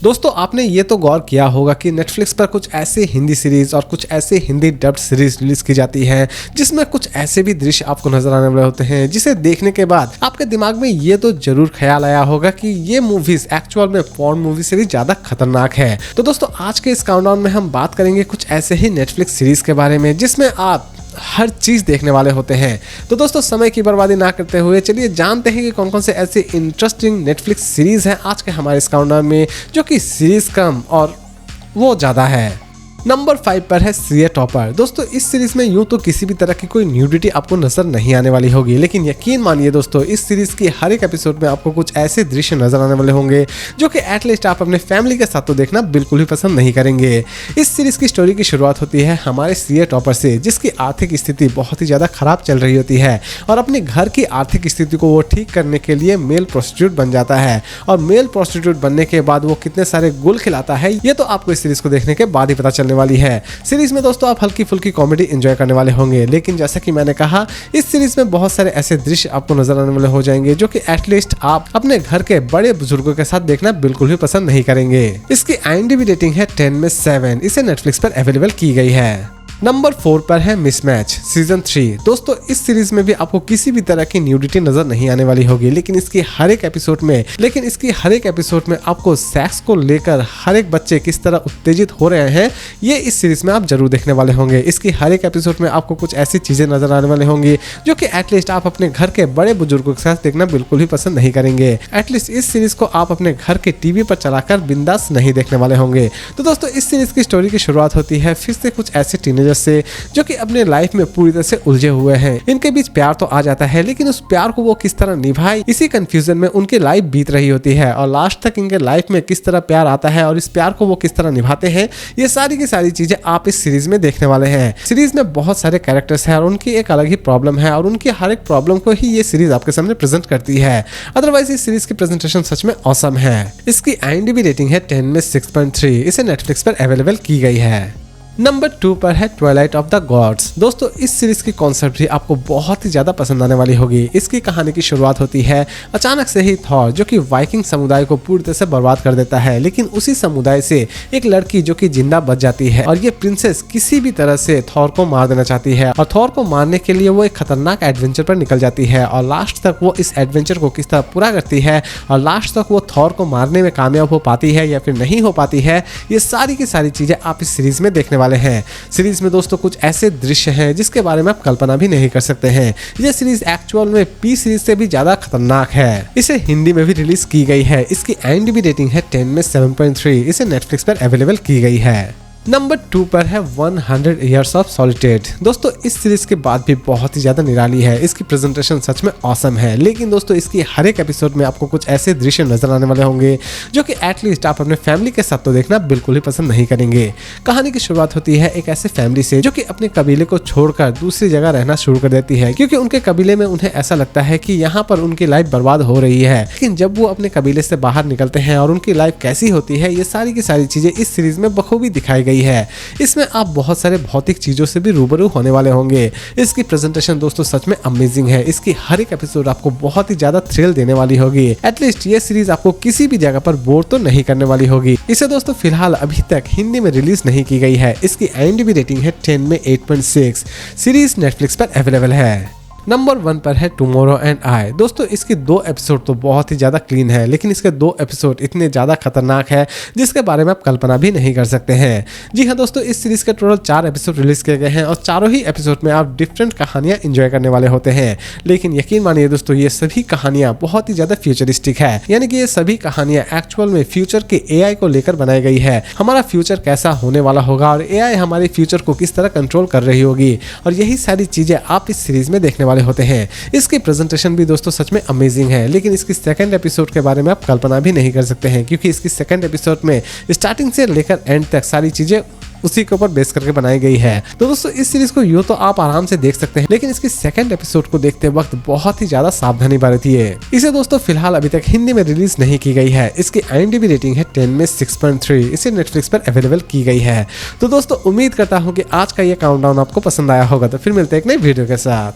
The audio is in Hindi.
दोस्तों आपने ये तो गौर किया होगा कि नेटफ्लिक्स पर कुछ ऐसे हिंदी सीरीज और कुछ ऐसे हिंदी डब्ड सीरीज रिलीज की जाती हैं जिसमें कुछ ऐसे भी दृश्य आपको नजर आने वाले होते हैं जिसे देखने के बाद आपके दिमाग में ये तो जरूर ख्याल आया होगा कि ये मूवीज एक्चुअल में पॉर्न मूवी से भी ज्यादा खतरनाक है। तो दोस्तों आज के इस काउंटडाउन में हम बात करेंगे कुछ ऐसे ही नेटफ्लिक्स सीरीज के बारे में जिसमें आप हर चीज देखने वाले होते हैं। तो दोस्तों समय की बर्बादी ना करते हुए चलिए जानते हैं कि कौन कौन से ऐसे इंटरेस्टिंग नेटफ्लिक्स सीरीज हैं आज के हमारे इस काउंटडाउन में जो कि सीरीज कम और वो ज्यादा है। नंबर 5 पर है सीए टॉपर। दोस्तों इस सीरीज में यूं तो किसी भी तरह की कोई न्यूडिटी आपको नजर नहीं आने वाली होगी, लेकिन यकीन मानिए दोस्तों इस सीरीज की हर एक एपिसोड में आपको कुछ ऐसे दृश्य नजर आने वाले होंगे जो कि एटलीस्ट आप अपने फैमिली के साथ तो देखना बिल्कुल ही पसंद नहीं करेंगे। इस सीरीज की स्टोरी की शुरुआत होती है हमारे सीए टॉपर से जिसकी आर्थिक स्थिति बहुत ही ज्यादा खराब चल रही होती है और अपने घर की आर्थिक स्थिति को वो ठीक करने के लिए मेल प्रोस्टिट्यूट बन जाता है। और मेल प्रोस्टिट्यूट बनने के बाद वो कितने सारे गुल खिलाता है ये तो आपको इस सीरीज को देखने के बाद ही पता चलने वाली है। सीरीज में दोस्तों आप हल्की फुल्की कॉमेडी एंजॉय करने वाले होंगे, लेकिन जैसा कि मैंने कहा इस सीरीज में बहुत सारे ऐसे दृश्य आपको नजर आने वाले हो जाएंगे जो कि एटलीस्ट आप अपने घर के बड़े बुजुर्गों के साथ देखना बिल्कुल भी पसंद नहीं करेंगे। इसकी IMDb रेटिंग है 10 में 7। इसे नेटफ्लिक्स पर अवेलेबल की गई है। नंबर 4 पर है मिसमैच सीजन 3। दोस्तों इस सीरीज में भी आपको किसी भी तरह की न्यूडिटी नजर नहीं आने वाली होगी, लेकिन इसकी हर एक एपिसोड में आपको सेक्स को लेकर हर एक बच्चे किस तरह उत्तेजित हो रहे हैं ये इस सीरीज में आप जरूर देखने वाले होंगे। इसकी हर एक एपिसोड में आपको कुछ ऐसी चीजें नजर आने वाली होंगी जो कि एटलीस्ट आप अपने घर के बड़े बुजुर्गों के साथ देखना बिल्कुल ही पसंद नहीं करेंगे। एटलीस्ट इस सीरीज को आप अपने घर के टीवी पर चलाकर बिंदास नहीं देखने वाले होंगे। तो दोस्तों इस सीरीज की स्टोरी की शुरुआत होती है फिर से कुछ ऐसे टीनेजर से जो कि अपने लाइफ में पूरी तरह से उलझे हुए हैं। इनके बीच प्यार तो आ जाता है, लेकिन उस प्यार को वो किस तरह निभाए इसी कंफ्यूजन में उनकी लाइफ बीत रही होती है और लास्ट तक इनके लाइफ में किस तरह प्यार आता है और इस प्यार को वो किस तरह निभाते हैं ये सारी की सारी चीजें आप इस सीरीज में देखने वाले हैं। सीरीज में बहुत सारे कैरेक्टर्स हैं और उनकी एक अलग ही प्रॉब्लम है और उनकी हर एक प्रॉब्लम को ही ये सीरीज आपके सामने प्रेजेंट करती है। अदरवाइज इस सीरीज की प्रेजेंटेशन सच में ऑसम है। इसकी IMDb रेटिंग है 10 में 6.3। इसे नेटफ्लिक्स पर अवेलेबल की गई है। नंबर 2 पर है ट्वाइलाइट ऑफ द गॉड्स। दोस्तों इस सीरीज की कॉन्सेप्ट भी आपको बहुत ही ज्यादा पसंद आने वाली होगी। इसकी कहानी की शुरुआत होती है अचानक से ही थॉर जो कि वाइकिंग समुदाय को पूरी तरह से बर्बाद कर देता है, लेकिन उसी समुदाय से एक लड़की जो कि जिंदा बच जाती है और ये प्रिंसेस किसी भी तरह से थॉर को मार देना चाहती है और थॉर को मारने के लिए वो एक खतरनाक एडवेंचर पर निकल जाती है और लास्ट तक वो इस एडवेंचर को किस तरह पूरा करती है और लास्ट तक वो थॉर को मारने में कामयाब हो पाती है या फिर नहीं हो पाती है ये सारी की सारी चीजें आप इस सीरीज में देखने वाले हैं। सीरीज में दोस्तों कुछ ऐसे दृश्य हैं जिसके बारे में आप कल्पना भी नहीं कर सकते हैं। ये सीरीज एक्चुअल में पी सीरीज से भी ज्यादा खतरनाक है। इसे हिंदी में भी रिलीज की गई है। इसकी IMDb रेटिंग है 10 में 7.3। इसे नेटफ्लिक्स पर अवेलेबल की गई है। नंबर 2 पर है 100 Years of Solitude। दोस्तों इस सीरीज के बाद भी बहुत ही ज्यादा निराली है। इसकी प्रेजेंटेशन सच में ऑसम है, लेकिन दोस्तों इसकी हर एक एपिसोड में आपको कुछ ऐसे दृश्य नजर आने वाले होंगे जो कि एटलीस्ट आप अपने फैमिली के साथ तो देखना बिल्कुल ही पसंद नहीं करेंगे। कहानी की शुरुआत होती है एक ऐसे फैमिली से जो कि अपने कबीले को छोड़कर दूसरी जगह रहना शुरू कर देती है क्योंकि उनके कबीले में उन्हें ऐसा लगता है कि यहाँ पर उनकी लाइफ बर्बाद हो रही है। लेकिन जब वो अपने कबीले से बाहर निकलते हैं और उनकी लाइफ कैसी होती है ये सारी की सारी चीजें इस सीरीज में बखूबी दिखाई गई है। इसमें आप बहुत सारे भौतिक चीजों से भी रूबरू होने वाले होंगे। इसकी प्रेजेंटेशन दोस्तों सच में अमेजिंग है। इसकी हर एक एपिसोड आपको बहुत ही ज्यादा थ्रिल देने वाली होगी। एटलीस्ट ये सीरीज आपको किसी भी जगह पर बोर तो नहीं करने वाली होगी। इसे दोस्तों फिलहाल अभी तक हिंदी में रिलीज नहीं की गई है। इसकी IMDb रेटिंग है 10 में 8.6। सीरीज नेटफ्लिक्स पर अवेलेबल है। नंबर 1 पर है टुमारो एंड आई। दोस्तों इसके 2 एपिसोड तो बहुत ही ज्यादा क्लीन है, लेकिन इसके 2 एपिसोड इतने ज्यादा खतरनाक है जिसके बारे में आप कल्पना भी नहीं कर सकते हैं। जी हाँ दोस्तों इस सीरीज के टोटल 4 एपिसोड रिलीज किए गए हैं और चारों ही एपिसोड में आप डिफरेंट कहानियां एंजॉय करने वाले होते हैं। लेकिन यकीन मानिए दोस्तों ये सभी कहानियां बहुत ही ज्यादा फ्यूचरिस्टिक है, यानी कि ये सभी कहानियां एक्चुअल में फ्यूचर के AI को लेकर बनाई गई है। हमारा फ्यूचर कैसा होने वाला होगा और AI हमारे फ्यूचर को किस तरह कंट्रोल कर रही होगी और यही सारी चीजें आप इस सीरीज में देखने वाले होते हैं। इसकी प्रेजेंटेशन भी दोस्तों सच में अमेजिंग है, लेकिन इसकी सेकंड एपिसोड के बारे में आप कल्पना भी नहीं कर सकते हैं क्योंकि इसकी सेकंड एपिसोड में स्टार्टिंग से लेकर एंड तक सारी चीजें उसी के ऊपर बेस करके बनाई गई है। तो दोस्तों इस सीरीज को यूं तो आप आराम से देख सकते हैं, लेकिन इसकी सेकंड एपिसोड को देखते वक्त बहुत ही ज्यादा सावधानी बरतिए। इसे दोस्तों फिलहाल अभी तक हिंदी में रिलीज नहीं की गई है। इसकी IMDb रेटिंग है 10 में 6.3। इसे नेटफ्लिक्स पर अवेलेबल की गई है। तो दोस्तों उम्मीद करता हूँ कि आज का ये काउंटडाउन आपको पसंद आया होगा। तो फिर मिलते हैं एक नई वीडियो के साथ।